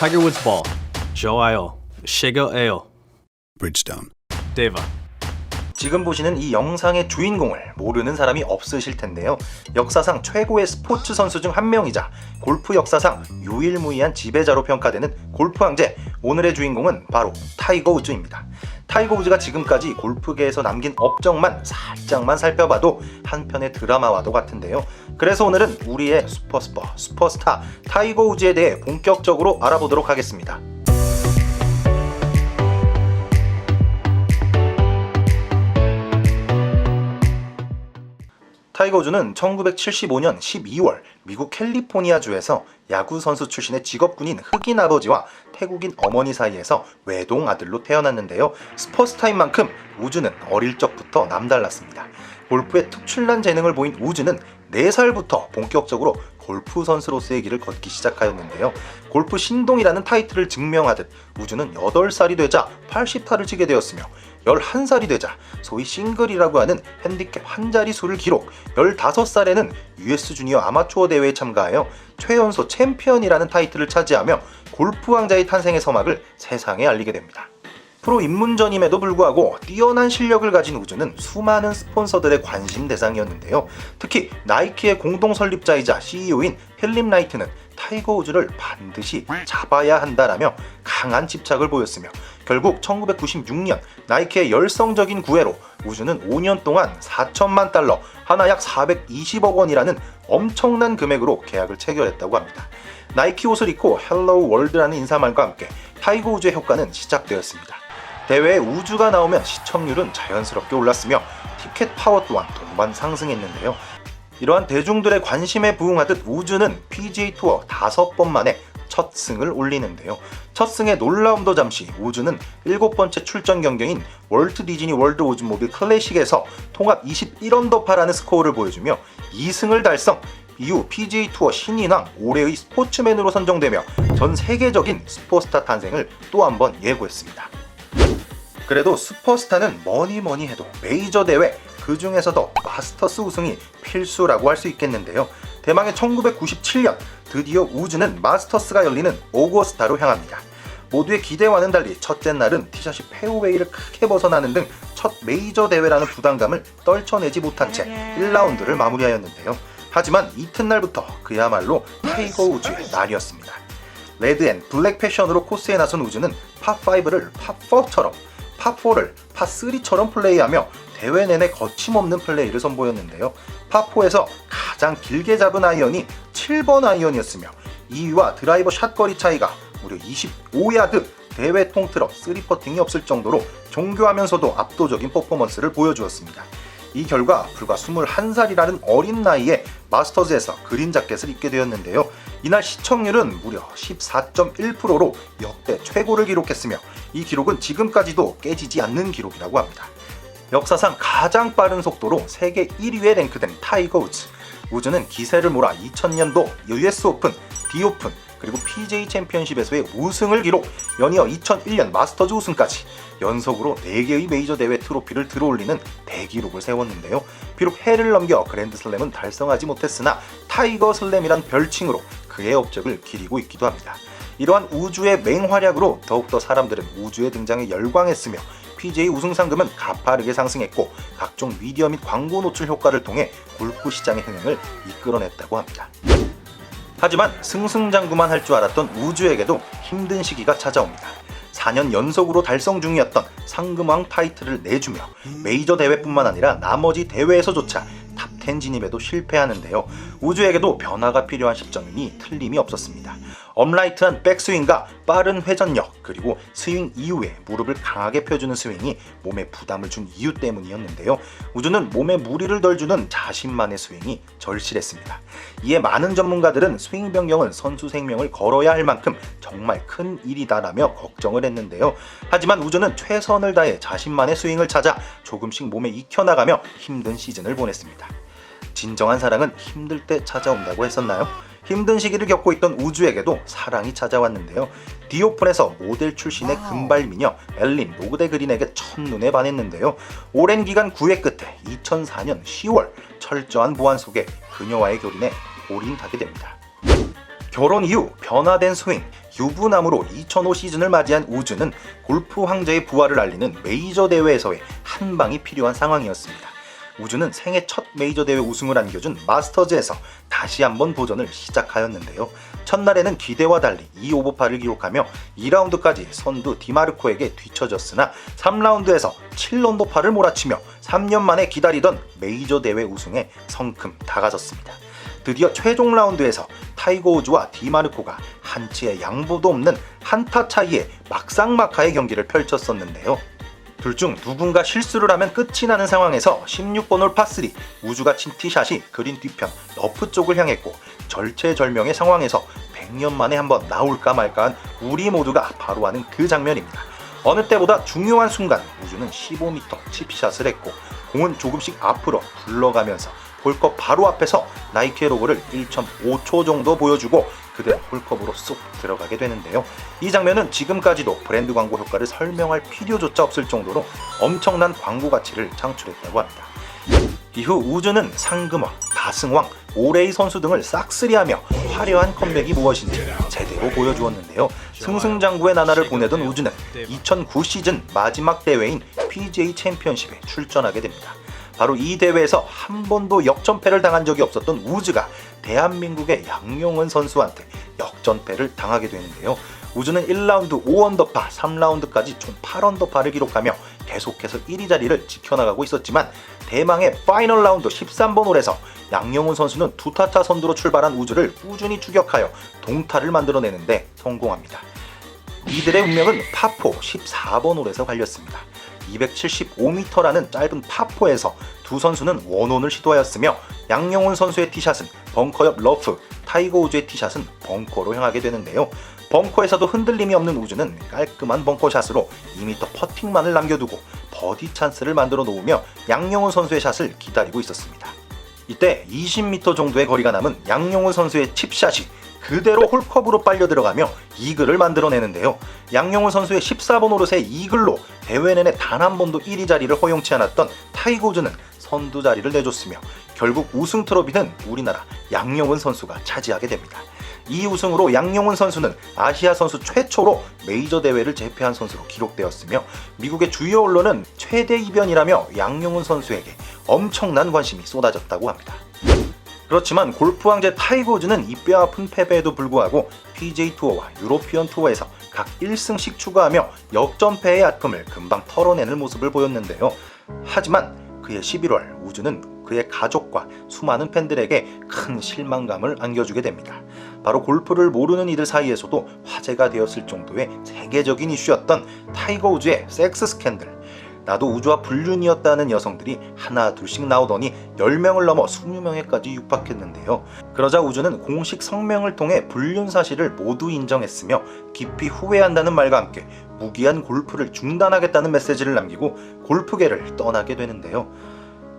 Tiger Woods ball. 좋아요. 시그에요. Bridgestone. 데이바. 지금 보시는 이 영상의 주인공을 모르는 사람이 없으실 텐데요. 역사상 최고의 스포츠 선수 중 한 명이자 골프 역사상 유일무이한 지배자로 평가되는 골프 황제, 오늘의 주인공은 바로 타이거 우즈입니다. 타이거 우즈가 지금까지 골프계에서 남긴 업적만 살짝만 살펴봐도 한편의 드라마와도 같은데요. 그래서 오늘은 우리의 슈퍼스타 타이거 우즈에 대해 본격적으로 알아보도록 하겠습니다. 타이거 우즈는 1975년 12월 미국 캘리포니아주에서 야구 선수 출신의 직업군인 흑인 아버지와 태국인 어머니 사이에서 외동 아들로 태어났는데요. 슈퍼스타인 만큼 우즈는 어릴 적부터 남달랐습니다. 골프에 특출난 재능을 보인 우즈는 4살부터 본격적으로 골프 선수로서의 길을 걷기 시작하였는데요. 골프 신동이라는 타이틀을 증명하듯 우즈는 8살이 되자 80타를 치게 되었으며 11살이 되자 소위 싱글이라고 하는 핸디캡 한 자릿수를 기록, 15살에는 US 주니어 아마추어 대회에 참가하여 최연소 챔피언이라는 타이틀을 차지하며 골프 왕자의 탄생의 서막을 세상에 알리게 됩니다. 프로 입문 전임에도 불구하고 뛰어난 실력을 가진 우즈는 수많은 스폰서들의 관심 대상이었는데요. 특히 나이키의 공동 설립자이자 CEO인 필립 나이트는 타이거 우즈를 반드시 잡아야 한다라며 강한 집착을 보였으며 결국 1996년 나이키의 열성적인 구애로 우즈는 5년 동안 4천만 달러, 하나 약 420억 원이라는 엄청난 금액으로 계약을 체결했다고 합니다. 나이키 옷을 입고 헬로우 월드라는 인사말과 함께 타이거 우즈의 효과는 시작되었습니다. 대회에 우즈가 나오면 시청률은 자연스럽게 올랐으며 티켓 파워 또한 동반 상승했는데요. 이러한 대중들의 관심에 부응하듯 우즈는 PGA 투어 5번 만에 첫 승을 올리는데요. 첫 승의 놀라움도 잠시 우즈는 7번째 출전 경기인 월트 디즈니 월드 오즈모빌 클래식에서 통합 21언더파라는 스코어를 보여주며 2승을 달성, 이후 PGA 투어 신인왕 올해의 스포츠맨으로 선정되며 전 세계적인 슈퍼스타 탄생을 또 한 번 예고했습니다. 그래도 슈퍼스타는 뭐니 해도 메이저 대회, 그 중에서도 마스터스 우승이 필수라고 할 수 있겠는데요. 대망의 1997년 드디어 우즈는 마스터스가 열리는 오거스타로 향합니다. 모두의 기대와는 달리 첫째 날은 티샷이 페어웨이를 크게 벗어나는 등 첫 메이저 대회라는 부담감을 떨쳐내지 못한 채 1라운드를 마무리하였는데요. 하지만 이튿날부터 그야말로 타이거 우즈의 날이었습니다. 레드 앤 블랙 패션으로 코스에 나선 우즈는 파5를 파4처럼, 파4를 파3처럼 플레이하며 대회 내내 거침없는 플레이를 선보였는데요. 파4에서 가장 길게 잡은 아이언이 7번 아이언이었으며 2위와 드라이버 샷거리 차이가 무려 25야드, 대회 통틀어 3퍼팅이 없을 정도로 정교하면서도 압도적인 퍼포먼스를 보여주었습니다. 이 결과 불과 21살이라는 어린 나이에 마스터즈에서 그린 자켓을 입게 되었는데요. 이날 시청률은 무려 14.1%로 역대 최고를 기록했으며 이 기록은 지금까지도 깨지지 않는 기록이라고 합니다. 역사상 가장 빠른 속도로 세계 1위에 랭크된 타이거 우즈. 우즈는 기세를 몰아 2000년도 US 오픈, 디오픈, 그리고 PGA 챔피언십에서의 우승을 기록, 연이어 2001년 마스터즈 우승까지 연속으로 4개의 메이저 대회 트로피를 들어올리는 대기록을 세웠는데요. 비록 해를 넘겨 그랜드슬램은 달성하지 못했으나 타이거 슬램이란 별칭으로 그의 업적을 기리고 있기도 합니다. 이러한 우주의 맹활약으로 더욱더 사람들은 우주의 등장에 열광했으며 PGA 우승 상금은 가파르게 상승했고 각종 미디어 및 광고 노출 효과를 통해 골프 시장의 흥행을 이끌어냈다고 합니다. 하지만 승승장구만 할 줄 알았던 우즈에게도 힘든 시기가 찾아옵니다. 4년 연속으로 달성 중이었던 상금왕 타이틀을 내주며 메이저 대회뿐만 아니라 나머지 대회에서조차 탑10 진입에도 실패하는데요. 우즈에게도 변화가 필요한 시점이니 틀림이 없었습니다. 업라이트한 백스윙과 빠른 회전력, 그리고 스윙 이후에 무릎을 강하게 펴주는 스윙이 몸에 부담을 준 이유 때문이었는데요. 우즈는 몸에 무리를 덜 주는 자신만의 스윙이 절실했습니다. 이에 많은 전문가들은 스윙 변경은 선수 생명을 걸어야 할 만큼 정말 큰 일이다라며 걱정을 했는데요. 하지만 우즈는 최선을 다해 자신만의 스윙을 찾아 조금씩 몸에 익혀나가며 힘든 시즌을 보냈습니다. 진정한 사랑은 힘들 때 찾아온다고 했었나요? 힘든 시기를 겪고 있던 우즈에게도 사랑이 찾아왔는데요. 디오픈에서 모델 출신의 금발 미녀 엘린 노그데 그린에게 첫눈에 반했는데요. 오랜 기간 구애 끝에 2004년 10월 철저한 보안 속에 그녀와의 교린에 올인하게 됩니다. 결혼 이후 변화된 스윙, 유부남으로 2005 시즌을 맞이한 우주는 골프 황제의 부활을 알리는 메이저 대회에서의 한 방이 필요한 상황이었습니다. 우주는 생애 첫 메이저 대회 우승을 안겨준 마스터즈에서 다시 한번 도전을 시작하였는데요. 첫날에는 기대와 달리 2오버파를 기록하며 2라운드까지 선두 디마르코에게 뒤처졌으나 3라운드에서 7언더파를 몰아치며 3년 만에 기다리던 메이저 대회 우승에 성큼 다가섰습니다. 드디어 최종 라운드에서 타이거 우즈와 디마르코가 한치의 양보도 없는 한타 차이의 막상막하의 경기를 펼쳤었는데요. 둘 중 누군가 실수를 하면 끝이 나는 상황에서 16번 홀 파3 우주가 친 티샷이 그린 뒤편 러프 쪽을 향했고 절체절명의 상황에서 100년 만에 한번 나올까 말까한 우리 모두가 바로 아는 그 장면입니다. 어느 때보다 중요한 순간 우주는 15m 칩샷을 했고 공은 조금씩 앞으로 굴러가면서 홀컵 바로 앞에서 나이키의 로고를 1.5초 정도 보여주고 그대로 홀컵으로 쏙 들어가게 되는데요. 이 장면은 지금까지도 브랜드 광고 효과를 설명할 필요조차 없을 정도로 엄청난 광고 가치를 창출했다고 합니다. 이후 우주는 상금왕, 다승왕, 오레이 선수 등을 싹쓸이하며 화려한 컴백이 무엇인지 제대로 보여주었는데요. 승승장구의 나날을 보내던 우주는 2009 시즌 마지막 대회인 PGA 챔피언십에 출전하게 됩니다. 바로 이 대회에서 한 번도 역전패를 당한 적이 없었던 우즈가 대한민국의 양용은 선수한테 역전패를 당하게 되는데요. 우즈는 1라운드 5언더파, 3라운드까지 총 8언더파를 기록하며 계속해서 1위 자리를 지켜나가고 있었지만 대망의 파이널 라운드 13번 홀에서 양용은 선수는 두 타차 선두로 출발한 우즈를 꾸준히 추격하여 동타를 만들어내는데 성공합니다. 이들의 운명은 파4 14번 홀에서 갈렸습니다. 275m라는 짧은 파4에서 두 선수는 원온을 시도하였으며 양용훈 선수의 티샷은 벙커 옆 러프, 타이거 우즈의 티샷은 벙커로 향하게 되는데요. 벙커에서도 흔들림이 없는 우즈는 깔끔한 벙커샷으로 2m 퍼팅만을 남겨두고 버디 찬스를 만들어 놓으며 양용훈 선수의 샷을 기다리고 있었습니다. 이때 20m 정도의 거리가 남은 양용훈 선수의 칩샷이 그대로 홀컵으로 빨려 들어가며 이글을 만들어내는데요. 양용훈 선수의 14번 홀의 이글로 대회 내내 단 한 번도 1위 자리를 허용치 않았던 타이거 우즈는 선두 자리를 내줬으며 결국 우승 트로피는 우리나라 양용훈 선수가 차지하게 됩니다. 이 우승으로 양용훈 선수는 아시아 선수 최초로 메이저 대회를 제패한 선수로 기록되었으며 미국의 주요 언론은 최대 이변이라며 양용훈 선수에게 엄청난 관심이 쏟아졌다고 합니다. 그렇지만 골프 황제 타이거 우즈는 이 뼈아픈 패배에도 불구하고 PGA 투어와 유로피언 투어에서 각 1승씩 추가하며 역전패의 아픔을 금방 털어내는 모습을 보였는데요. 하지만 그의 11월 우즈는 그의 가족과 수많은 팬들에게 큰 실망감을 안겨주게 됩니다. 바로 골프를 모르는 이들 사이에서도 화제가 되었을 정도의 세계적인 이슈였던 타이거 우즈의 섹스 스캔들. 나도 우주와 불륜이었다는 여성들이 하나 둘씩 나오더니 10명을 넘어 20명에까지 육박했는데요. 그러자 우주는 공식 성명을 통해 불륜 사실을 모두 인정했으며 깊이 후회한다는 말과 함께 무기한 골프를 중단하겠다는 메시지를 남기고 골프계를 떠나게 되는데요.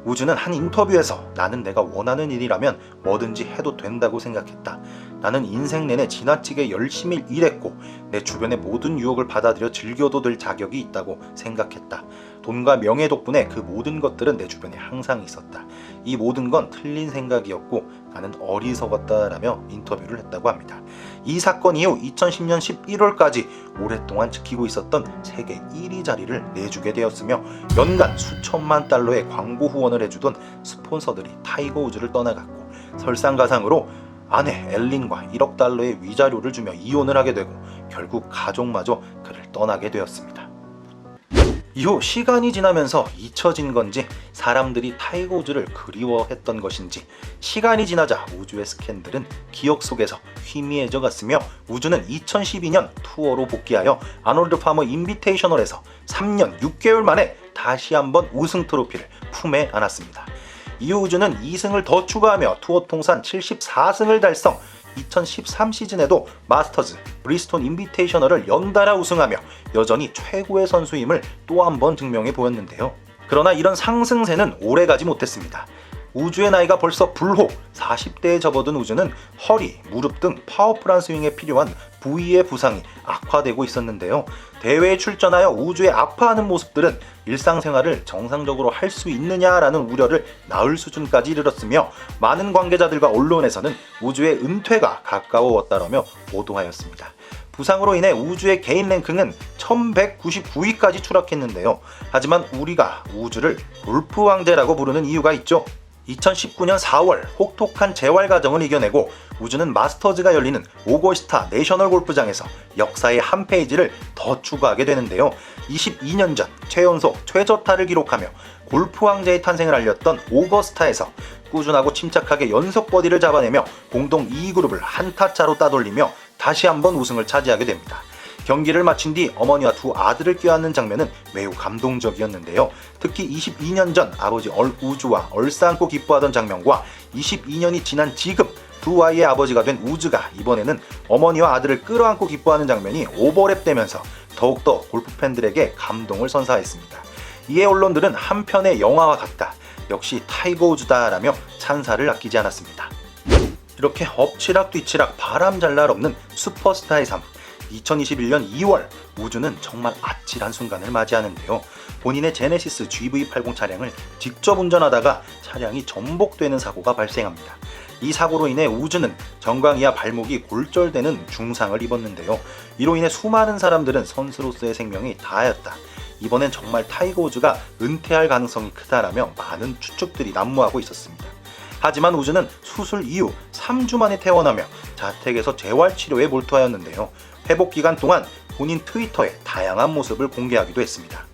우주는 한 인터뷰에서 나는 내가 원하는 일이라면 뭐든지 해도 된다고 생각했다. 나는 인생 내내 지나치게 열심히 일했고 내 주변의 모든 유혹을 받아들여 즐겨도 될 자격이 있다고 생각했다. 돈과 명예 덕분에 그 모든 것들은 내 주변에 항상 있었다. 이 모든 건 틀린 생각이었고 나는 어리석었다라며 인터뷰를 했다고 합니다. 이 사건 이후 2010년 11월까지 오랫동안 지키고 있었던 세계 1위 자리를 내주게 되었으며 연간 수천만 달러의 광고 후원을 해주던 스폰서들이 타이거 우즈를 떠나갔고 설상가상으로 아내 엘린과 1억 달러의 위자료를 주며 이혼을 하게 되고 결국 가족마저 그를 떠나게 되었습니다. 이후 시간이 지나면서 잊혀진 건지 사람들이 타이거 우즈를 그리워했던 것인지 시간이 지나자 우주의 스캔들은 기억 속에서 희미해져 갔으며 우주는 2012년 투어로 복귀하여 아놀드 파머 인비테이셔널에서 3년 6개월 만에 다시 한번 우승 트로피를 품에 안았습니다. 이후 우주는 2승을 더 추가하며 투어 통산 74승을 달성, 2013 시즌에도 마스터즈, 브리스톤 인비테이셔널을 연달아 우승하며 여전히 최고의 선수임을 또 한 번 증명해 보였는데요. 그러나 이런 상승세는 오래가지 못했습니다. 우주의 나이가 벌써 불호 40대에 접어든 우주는 허리, 무릎 등 파워풀한 스윙에 필요한 부위의 부상이 악화되고 있었는데요. 대회에 출전하여 우주에 아파하는 모습들은 일상생활을 정상적으로 할 수 있느냐라는 우려를 낳을 수준까지 이르렀으며 많은 관계자들과 언론에서는 우주의 은퇴가 가까워왔다라며 보도하였습니다. 부상으로 인해 우주의 개인 랭킹은 1199위까지 추락했는데요. 하지만 우리가 우주를 골프 왕제라고 부르는 이유가 있죠. 2019년 4월 혹독한 재활 과정을 이겨내고 우주는 마스터즈가 열리는 오거스타 내셔널 골프장에서 역사의 한 페이지를 더 추가하게 되는데요. 22년 전 최연소 최저타를 기록하며 골프 왕제의 탄생을 알렸던 오거스타에서 꾸준하고 침착하게 연속 버디를 잡아내며 공동 2위 그룹을 한타 차로 따돌리며 다시 한번 우승을 차지하게 됩니다. 경기를 마친 뒤 어머니와 두 아들을 껴안는 장면은 매우 감동적이었는데요. 특히 22년 전 아버지 우주와 얼싸안고 기뻐하던 장면과 22년이 지난 지금 두 아이의 아버지가 된 우즈가 이번에는 어머니와 아들을 끌어안고 기뻐하는 장면이 오버랩되면서 더욱더 골프 팬들에게 감동을 선사했습니다. 이에 언론들은 한 편의 영화와 같다, 역시 타이거 우즈다라며 찬사를 아끼지 않았습니다. 이렇게 엎치락 뒤치락 바람잘 날 없는 슈퍼스타의 삶. 2021년 2월 우주는 정말 아찔한 순간을 맞이하는데요. 본인의 제네시스 GV80 차량을 직접 운전하다가 차량이 전복되는 사고가 발생합니다. 이 사고로 인해 우주는 정강이와 발목이 골절되는 중상을 입었는데요. 이로 인해 수많은 사람들은 선수로서의 생명이 다하였다, 이번엔 정말 타이거 우즈가 은퇴할 가능성이 크다라며 많은 추측들이 난무하고 있었습니다. 하지만 우즈는 수술 이후 3주 만에 퇴원하며 자택에서 재활치료에 몰두하였는데요. 회복 기간 동안 본인 트위터에 다양한 모습을 공개하기도 했습니다.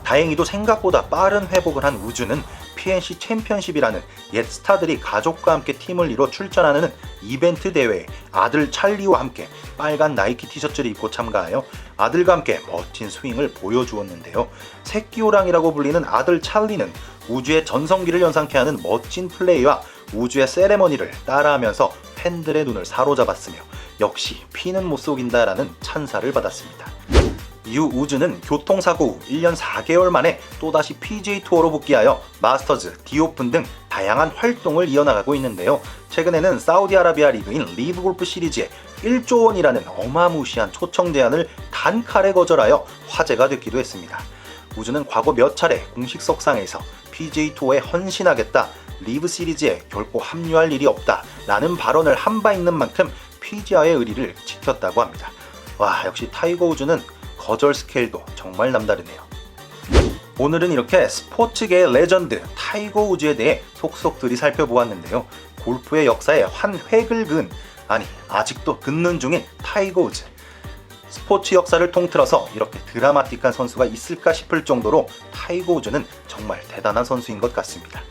다행히도 생각보다 빠른 회복을 한 우주는 PNC 챔피언십이라는 옛 스타들이 가족과 함께 팀을 이뤄 출전하는 이벤트 대회에 아들 찰리와 함께 빨간 나이키 티셔츠를 입고 참가하여 아들과 함께 멋진 스윙을 보여주었는데요. 새끼호랑이라고 불리는 아들 찰리는 우주의 전성기를 연상케 하는 멋진 플레이와 우주의 세레머니를 따라하면서 팬들의 눈을 사로잡았으며 역시 피는 못 속인다라는 찬사를 받았습니다. 이후 우즈는 교통사고 후 1년 4개월 만에 또다시 PGA 투어로 복귀하여 마스터즈, 디오픈 등 다양한 활동을 이어나가고 있는데요. 최근에는 사우디아라비아 리그인 리브 골프 시리즈에 1조 원이라는 어마무시한 초청 제안을 단칼에 거절하여 화제가 됐기도 했습니다. 우즈는 과거 몇 차례 공식 석상에서 PGA 투어에 헌신하겠다, 리브 시리즈에 결코 합류할 일이 없다 라는 발언을 한 바 있는 만큼 PGA의 의리를 지켰다고 합니다. 와, 역시 타이거 우즈는 거절 스케일도 정말 남다르네요. 오늘은 이렇게 스포츠계의 레전드 타이거 우즈에 대해 속속들이 살펴보았는데요. 골프의 역사에 한 획을 그은, 아니 아직도 긋는 중인 타이거 우즈. 스포츠 역사를 통틀어서 이렇게 드라마틱한 선수가 있을까 싶을 정도로 타이거 우즈는 정말 대단한 선수인 것 같습니다.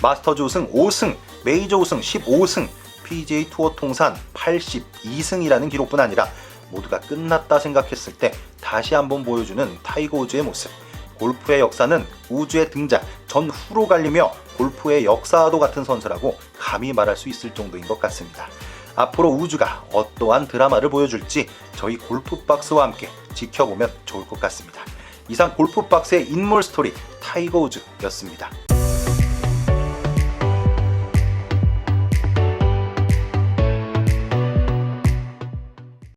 마스터즈 우승 5승, 메이저 우승 15승, PGA 투어 통산 82승이라는 기록뿐 아니라 모두가 끝났다 생각했을 때 다시 한번 보여주는 타이거 우즈의 모습. 골프의 역사는 우주의 등장 전후로 갈리며 골프의 역사와도 같은 선수라고 감히 말할 수 있을 정도인 것 같습니다. 앞으로 우주가 어떠한 드라마를 보여줄지 저희 골프박스와 함께 지켜보면 좋을 것 같습니다. 이상 골프박스의 인물 스토리 타이거 우즈였습니다.